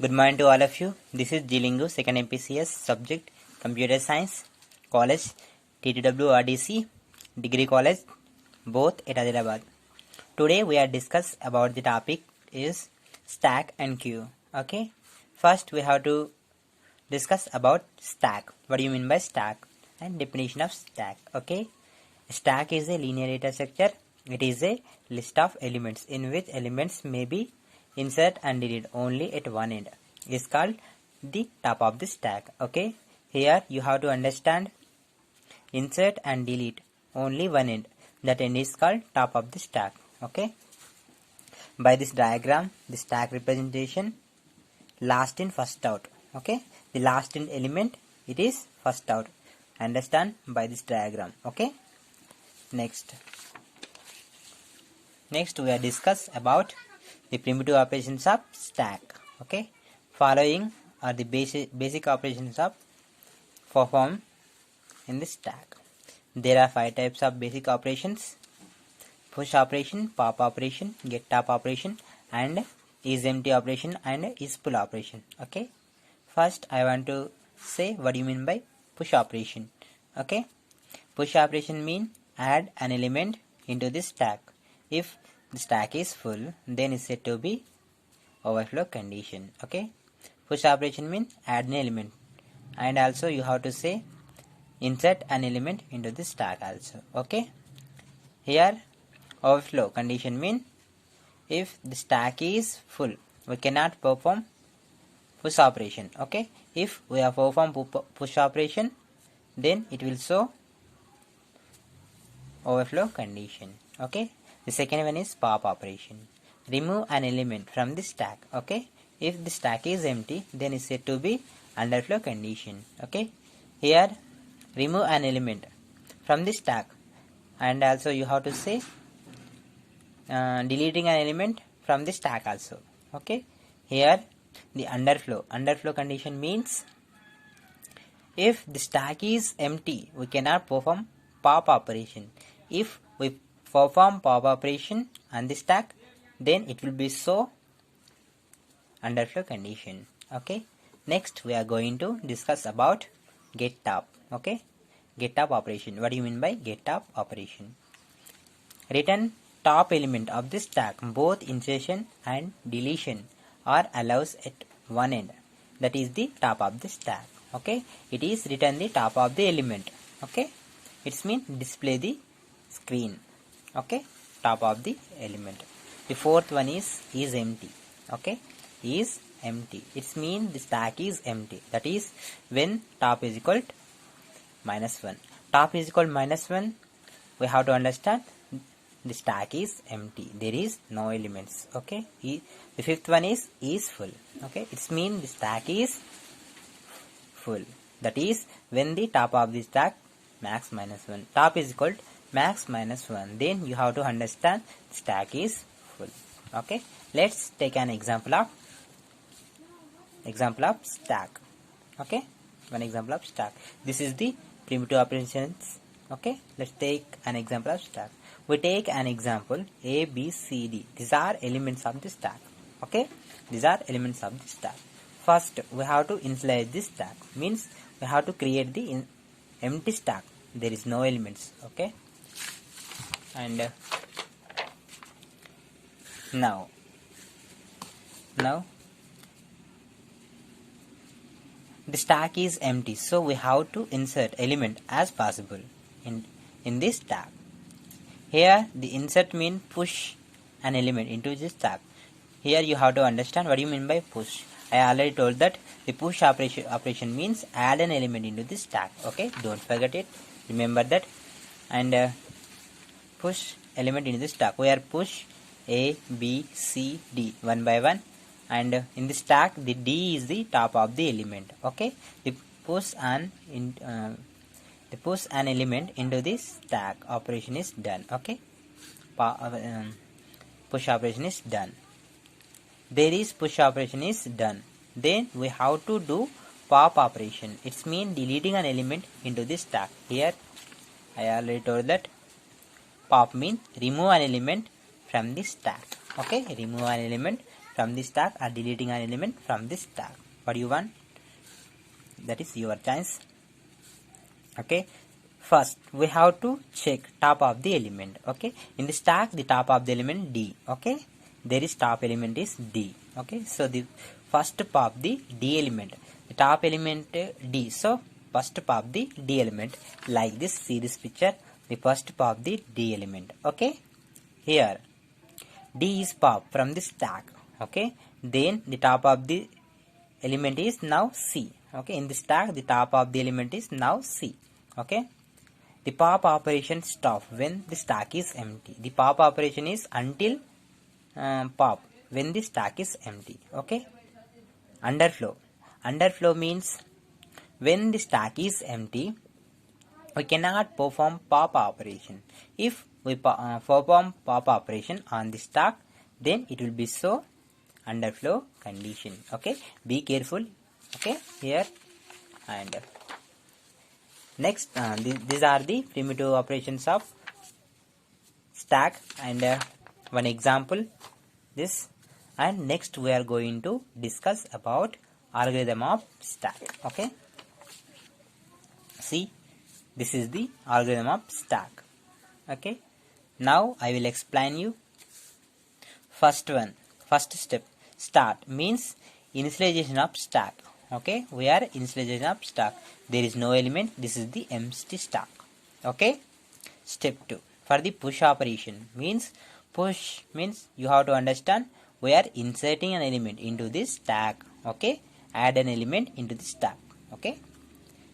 Good morning to all of you. This is Jilingu, second MPCS, subject Computer Science, College, TTWRDC, Degree College, both at Hyderabad. Today we are discuss about the topic is stack and queue. Okay. First we have to discuss about stack. What do you mean by stack? And definition of stack. Okay. Stack is a linear data structure. It is a list of elements in which elements may be insert and delete only at one end. Is called the top of the stack. Okay. Here you have to understand insert and delete only one end. That end is called top of the stack. Okay. By this diagram, the stack representation last in first out. Okay. The last in element, it is first out. Understand by this diagram. Okay. Next we are discuss about the primitive operations of stack. Okay. Following are the basic operations of performed in the stack. There are 5 types of basic operations: push operation, pop operation, get top operation, and is empty operation and is pull operation. Okay. First I want to say what do you mean by push operation. Okay. Push operation mean add an element into the stack. If the stack is full, then it's said to be overflow condition. Okay. Push operation means add an element, and also you have to say insert an element into the stack also. Okay. Here overflow condition means if the stack is full, we cannot perform push operation. Okay. If we have performed push operation, then it will show overflow condition. Okay. The second one is pop operation. Remove an element from the stack. Okay. If the stack is empty, then it's said to be underflow condition. Okay. Here remove an element from the stack, and also you have to say deleting an element from the stack also. Okay. Here the underflow condition means if the stack is empty, we cannot perform pop operation. If we perform pop operation on the stack, then it will be so underflow condition. Okay. Next we are going to discuss about get top. Okay. Get top operation. What do you mean by get top operation? Return top element of the stack. Both insertion and deletion are allows at one end. That is the top of the stack. Okay. It is return the top of the element. Okay. It means display the screen. Okay. Top of the element. The fourth one is empty. Okay. Is empty. It means the stack is empty. That is when top is equal to -1. Top is equal to -1. We have to understand the stack is empty. There is no elements. Okay. The fifth one is full. Okay. It means the stack is full. That is when the top of the stack max -1. Top is equal to max -1. Then you have to understand stack is full. Okay. Let's take an example of stack. Okay. One example of stack. This is the primitive operations. Okay. Let's take an example of stack. We take an example A, B, C, D. These are elements of the stack. Okay. These are elements of the stack. First we have to initialize this stack. Means we have to create the empty stack. There is no elements. Okay. And now the stack is empty, so we have to insert element as possible in this stack. Here the insert means push an element into this stack. Here you have to understand what do you mean by push. I already told that the push operation means add an element into this stack. Okay, don't forget it, remember that. And push element into the stack. We are push A, B, C, D one by one, and in the stack the D is the top of the element. Okay. The push an element into this stack operation is done. Okay. Push operation is done. There is push operation is done. Then we have to do pop operation. It's mean deleting an element into the stack. Here I already told that pop means remove an element from the stack. Okay, remove an element from the stack or deleting an element from the stack. What do you want? That is your choice. Okay, first we have to check top of the element. Okay, in the stack the top of the element D. Okay, there is top element is D. Okay, so the first pop the D element, the top element D. So first pop the D element like this. See this picture, the first pop the D element. Okay, here D is pop from the stack. Okay, then the top of the element is now C. Okay, in the stack the top of the element is now C. Okay, the pop operation stop when the stack is empty. The pop operation is until pop when the stack is empty. Okay, underflow means when the stack is empty we cannot perform pop operation. If we perform pop operation on the stack, then it will be so underflow condition. Okay, be careful. Okay, here and next these are the primitive operations of stack and one example this, and next we are going to discuss about algorithm of stack. Okay, see, this is the algorithm of stack. Okay, now I will explain you. First step, start means initialization of stack. Okay, we are initialization of stack. There is no element. This is the empty stack. Okay, step 2 for the push operation means push means you have to understand we are inserting an element into this stack. Okay, add an element into the stack. Okay,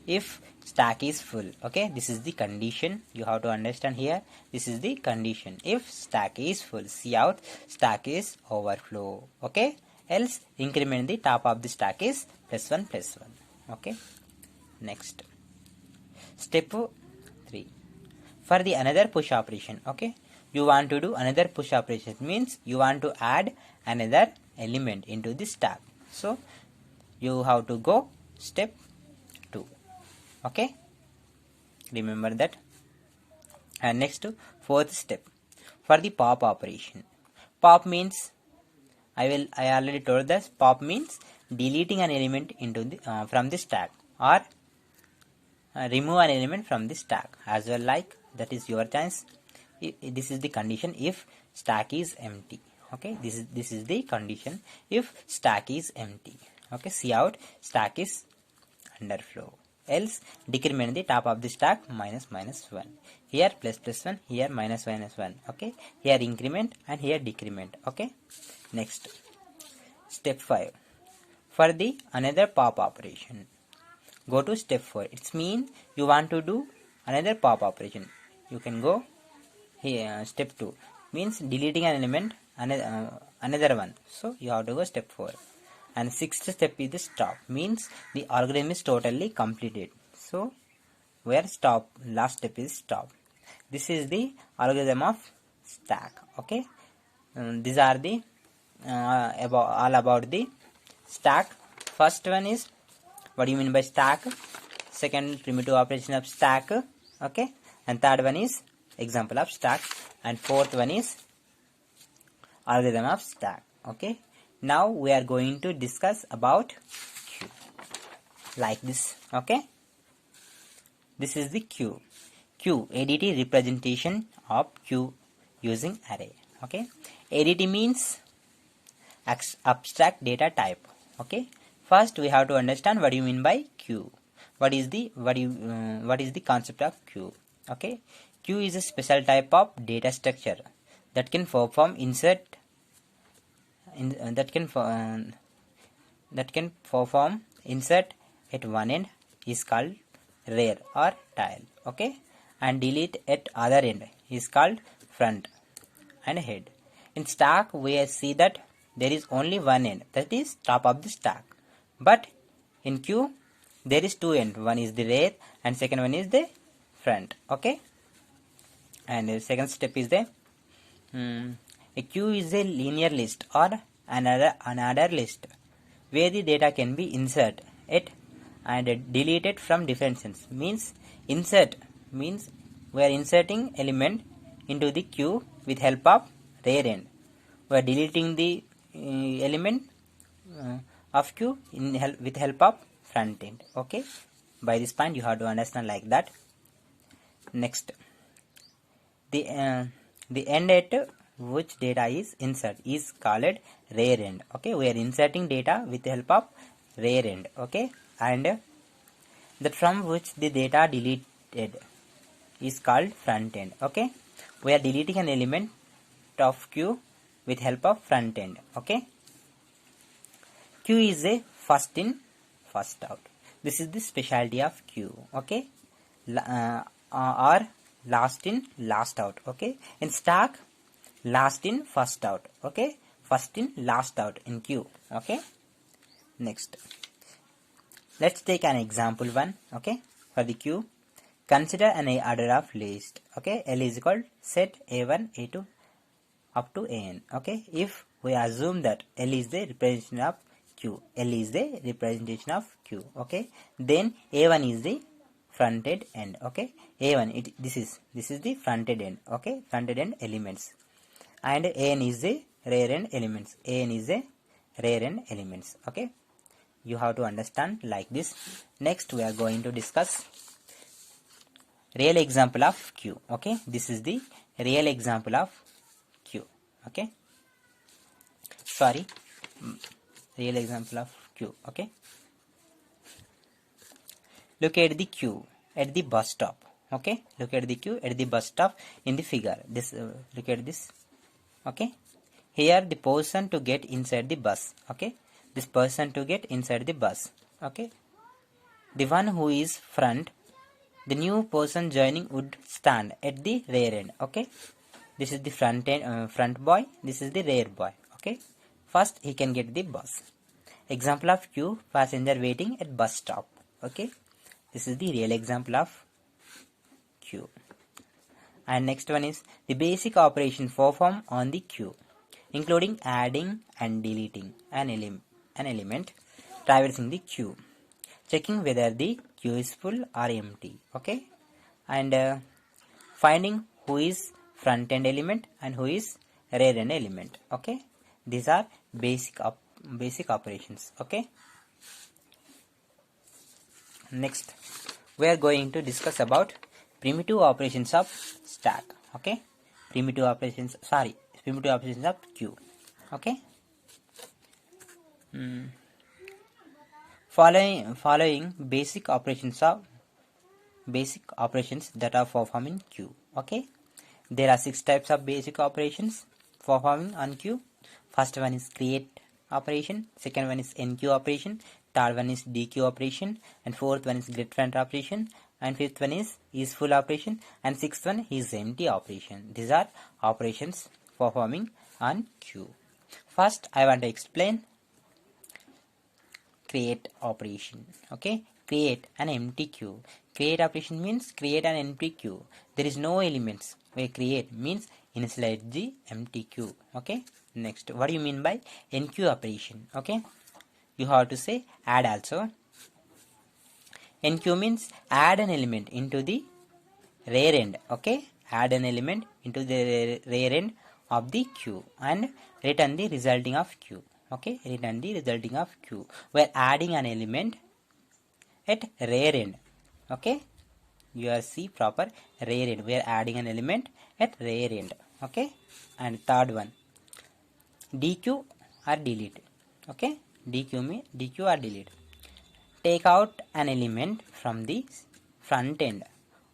if stack is full. Okay, this is the condition you have to understand here. This is the condition. If stack is full, see out stack is overflow. Okay, else increment the top of the stack is +1 +1. Okay, next step 3 for the another push operation. Okay, you want to do another push operation means you want to add another element into the stack. So you have to go step 2. Okay, remember that. And next, fourth step for the pop operation. Pop means I already told that pop means deleting an element into the from the stack or remove an element from the stack as well. Like that is your choice. This is the condition if stack is empty. Okay, this is the condition if stack is empty. Okay, see out stack is underflow. Else decrement the top of the stack -1. Here +1, here -1. Okay, here increment and here decrement. Okay, next step 5 for the another pop operation. Go to step 4. It's mean you want to do another pop operation. You can go here. Step 2 means deleting an element, another one. So you have to go step 4. And sixth step is the stop means the algorithm is totally completed. So where stop, last step is stop. This is the algorithm of stack. Okay, these are the all about the stack. First one is what do you mean by stack, second primitive operation of stack. Okay, and third one is example of stack, and fourth one is algorithm of stack. Okay, now we are going to discuss about queue like this. Okay, this is the queue. Queue, ADT representation of queue using array. Okay, ADT means abstract data type. Okay, first we have to understand what do you mean by queue. What is the concept of queue? Okay, queue is a special type of data structure that can perform insert that can perform insert at one end is called rear or tail. Okay, and delete at other end is called front and head. In stack we see that there is only one end, that is top of the stack, but in queue there is two end, one is the rear and second one is the front. Okay, and the second step is the a queue is a linear list or another list where the data can be inserted at and deleted from different sense. Means insert means we are inserting element into the queue with help of rear end. We are deleting the element of queue with help of front end. Okay, by this point you have to understand like that. Next, the end at which data is insert is called rear end. Okay, we are inserting data with the help of rear end. Okay, and that from which the data deleted is called front end. Okay, we are deleting an element of queue with help of front end. Okay, queue is a first in first out. This is the specialty of queue. Okay, or last in last out. Okay, in stack, last in first out. Okay, first in last out in queue. Okay, next let's take an example one. Okay, for the queue, consider an order of list. Okay, L is equal set A1 A2 up to an. Okay, if we assume that L is the representation of Q, L is the representation of Q. Okay, then A1 is the fronted end. Okay, A1 this is the fronted end. Okay, fronted end elements, and An is the rear end elements. An is the rear end elements. Okay, you have to understand like this. Next we are going to discuss real example of Q. Okay, this is the real example of Q. Okay, sorry, real example of Q. Okay, look at the queue at the bus stop. Okay, look at the queue at the bus stop in the figure. This look at this. Okay, here the person to get inside the bus. Okay, this person to get inside the bus. Okay, the one who is front, the new person joining would stand at the rear end. Okay, this is the front boy, this is the rear boy. Okay, first he can get the bus. Example of queue, passenger waiting at bus stop. Okay, this is the real example of queue. And next one is the basic operation performed on the queue, including adding and deleting an element traversing the queue, checking whether the queue is full or empty. Okay, and finding who is front end element and who is rear end element. Okay, these are basic operations. Okay, next we are going to discuss about primitive operations of stack. Okay, primitive operations of queue. Okay, following basic operations that are performed in queue. Okay, there are 6 types of basic operations performing on queue. First one is create operation, second one is enqueue operation, third one is dequeue operation, and fourth one is getFront operation, and fifth one is full operation, and sixth one is empty operation. These are operations performing on queue. First I want to explain create operation. Okay, create an empty queue. Create operation means create an empty queue. There is no elements. Where create means initialize the empty queue. Okay, next, what do you mean by enqueue operation? Okay, you have to say add also. Enqueue means add an element into the rear end. Okay, add an element into the rear end of the queue and return the resulting of queue. Okay, return the resulting of queue. We are adding an element at rear end. Okay, you are see proper rear end. We are adding an element at rear end. Okay, and third one, dequeue or delete. Okay, dequeue or delete. Take out an element from the front end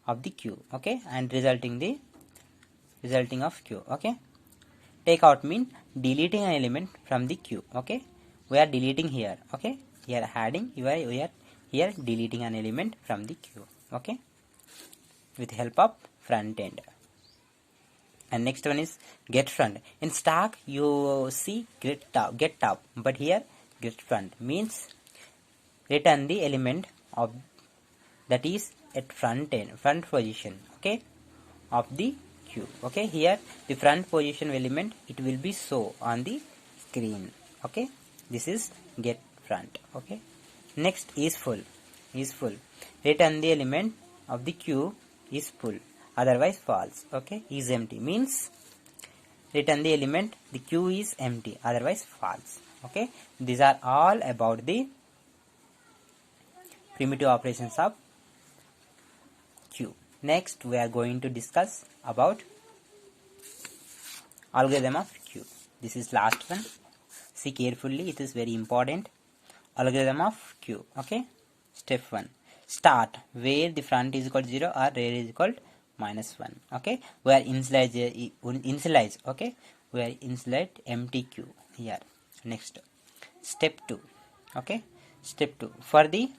of the queue. Okay, and resulting of queue. Okay, take out mean deleting an element from the queue. Okay, we are deleting here. Okay, here adding, we are here deleting an element from the queue. Okay, with help of front end. And next one is getFront. In stack you see get top, but here getFront means return the element of that is at front position. Okay, of the queue. Okay, here the front position element, it will be show on the screen. Okay, this is getFront. Okay, next is full. Return the element of the queue is full, otherwise false. Okay, is empty means return the element, the queue is empty, otherwise false. Okay, these are all about the primitive operations of queue. Next we are going to discuss about algorithm of queue. This is last one. See carefully, it is very important. Algorithm of queue. Okay, step 1, start where the front is equal to 0 or rear is equal to -1. Okay, we are initialize. Okay, we are initialize empty queue here. Next, step 2. Okay, step 2, for the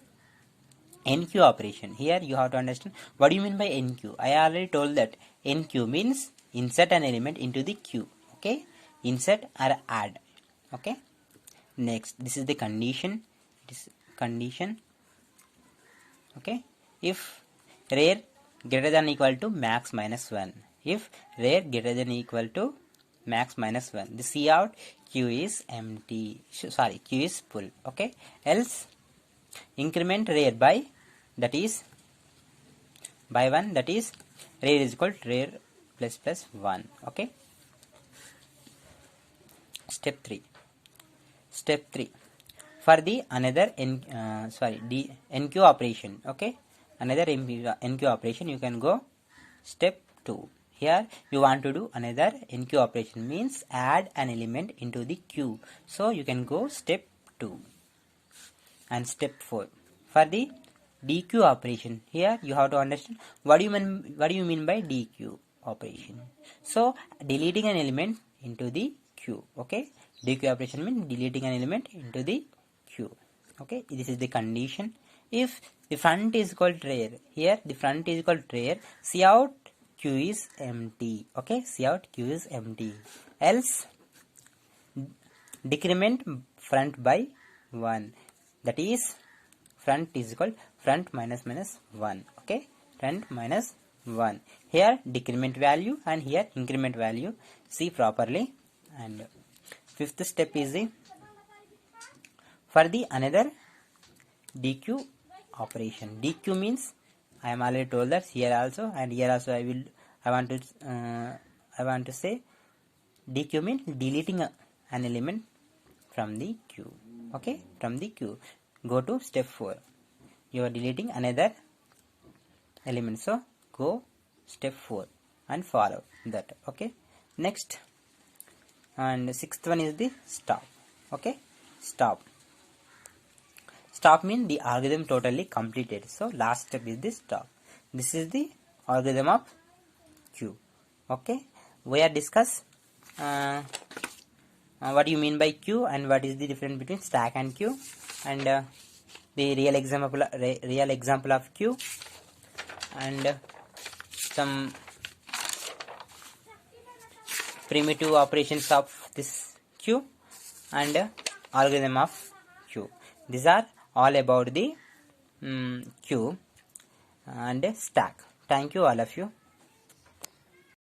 NQ operation. Here you have to understand what do you mean by NQ. I already told that NQ means insert an element into the queue. Okay, insert or add. Okay, next, this is the condition. This condition. Okay, if rear greater than equal to max -1, if rear greater than equal to max -1, the cout queue is empty. Sorry, queue is full. Okay, else increment rear by, that is by 1, that is rear is equal to rear plus 1. Okay, step 3. Step 3, for the another NQ operation. Okay, another NQ operation, you can go step 2. Here you want to do another NQ operation, means add an element into the queue, so you can go step 2. And step 4, for the DQ operation. Here you have to understand what do you mean by DQ operation. So deleting an element into the queue. Okay, DQ operation means deleting an element into the queue. Okay, this is the condition. If the front is equal to rear, here the front is equal to rear, cout queue is empty. Okay, cout queue is empty. Else decrement front by 1, that is front is equal front -1. Okay, front -1. Here decrement value and here increment value. See properly. And fifth step is the for the another DQ operation. DQ means I am already told that here also and here also I want to say DQ means deleting an element from the queue. Okay, from the queue. Go to step 4. You are deleting another element, so go step 4 and follow that. Okay, next, and sixth one is the stop. Okay, stop means the algorithm totally completed, so last step is the stop. This is the algorithm of queue. Okay, we are discuss what do you mean by queue and what is the difference between stack and queue, and the real example of queue, and some primitive operations of this queue, and algorithm of queue. These are all about the queue and stack. Thank you all of you.